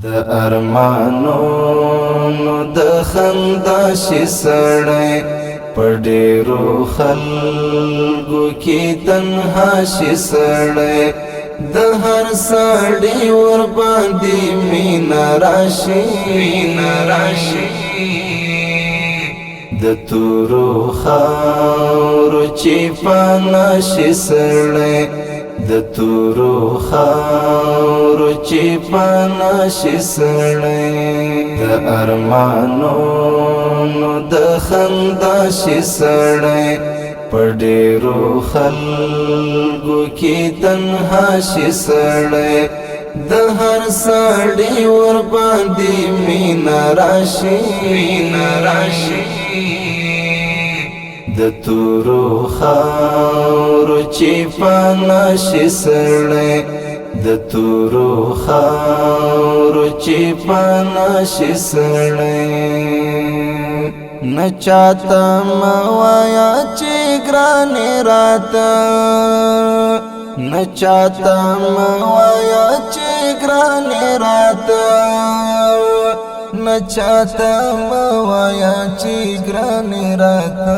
د ارمانونو د خندا شي سړی په ډېرو خلکو کې تنها شي سړی د هر سړي ورباندې مینه راشي د تورو خاورو چې پانا شي سړی د تورو خاورو چې پانا شي سړی د ارمانونو د خندا شي سړی په ډېرو خلکو کې تنها شي سړی د هر سړي ورباندې مینه راشي د تورو خاورو چې پانا شي سړی د تورو خاورو چې پانا شي سړی نه چاته مه وایه چې ګرانې راته نه چاته مه وایه چې ګرانې راته نه چاته مه وایه چې ګرانې راته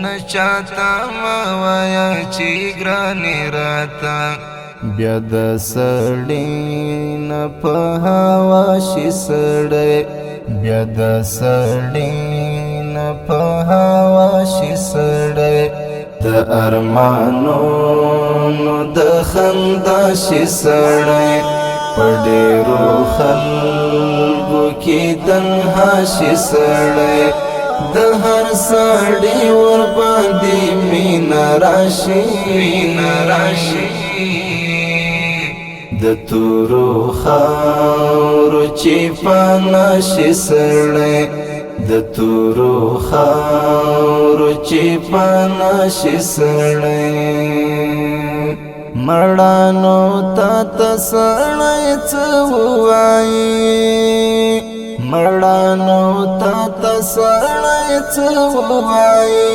نه چاته مه وایه چې ګرانې راته بیا د سړي نه په هوا شي سړی بیا د سړي نه په هوا شي سړی د ارمانونو د خندا شي سړی په ډېرو خلکو کې تنها شي سړی د هر سړي ورباندې مینه راشي د تورو خاورو چې پانا شي سړی د تورو خاورو چې پانا شي سړی مړانو تا سړی څه ووایي مړانو تا سړی څه ووایي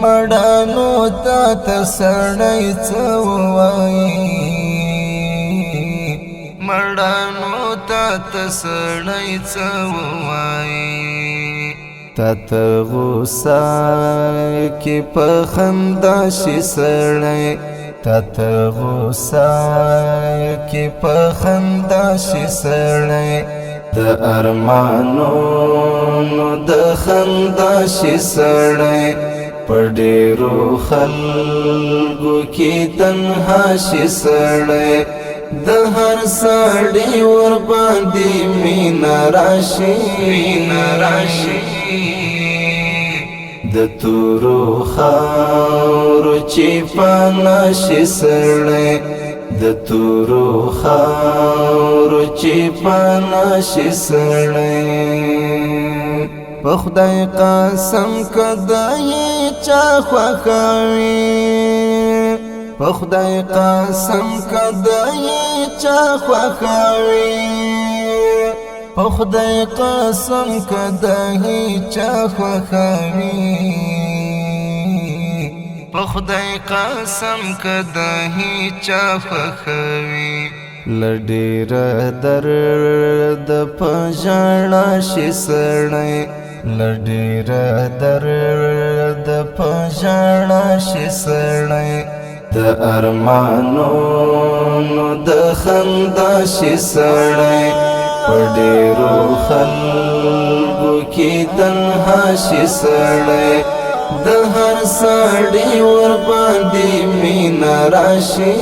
مړانو تا سړی څه ووایي مړانو تا سړی څه ووایي تا غوسه کې په خندا شي سړی تا غوسه کې په خندا شي سړی د ارمانونو د خندا شي سړی په ډېرو خلکو کې تنها شي سړی د هر سړي ورباندې مینه راشي د تورو خاورو چې پانا شي سړی د تورو خاورو چې پانا شي سړی په خدای قسم کدی چا خوښوي په خدای قسم کدی چا خوښوي په خدای قسم کدی چا خوښوي په خدای قسم کدی چا خوښوي لډیره درد په ژړا شي سړی لډیره درد په ژړا شي سړی د ارمانونو د خندا شي سړی په ډېرو خلکو کې تنها شي سړی د هر سړي ورباندې مینه راشي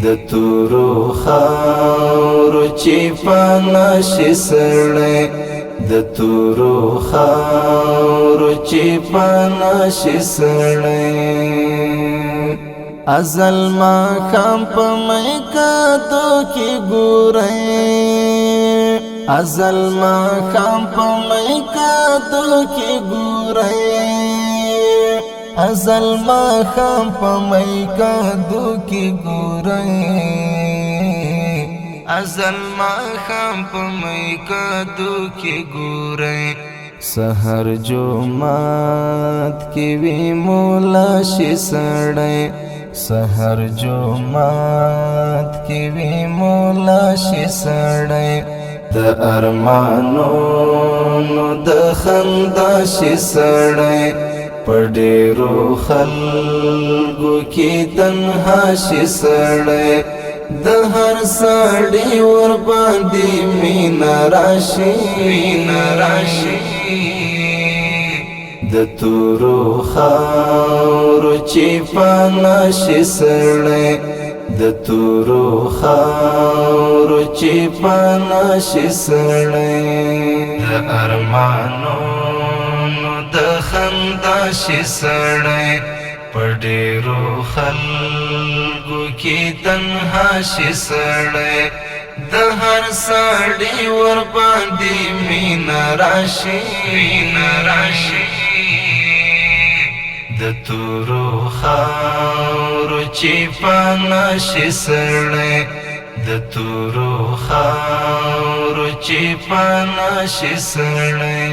د تورو خاورو چې پانا شي سړی د تورو خاورو چې پانا شي سړی ازل ما خام په میکدو کې ګورئ ازل ما خام په میکدو کې ګورئ ازل ما خام په میکدو کې ګورئ ازل ما خام په میکدو کې ګورئ سحر جمعات کی وی مولا شي سړی سحر جمعات کی وی مولا شي سړی د ارمانونو د خندا شي سړی په ډېرو خلکو کې تنها شي سړی د هر سړي ورباندې مینه راشي د تورو خاورو چې پانا شي سړی د تورو خاورو چې پانا شي سړی د ارمانونو د خندا شي سړی په ډېرو خلکو کې تنها شي سړی د هر سړي ورباندې مینه راشي د تورو خاورو چې پانا شي سړی د تورو خاورو چې پانا شي سړی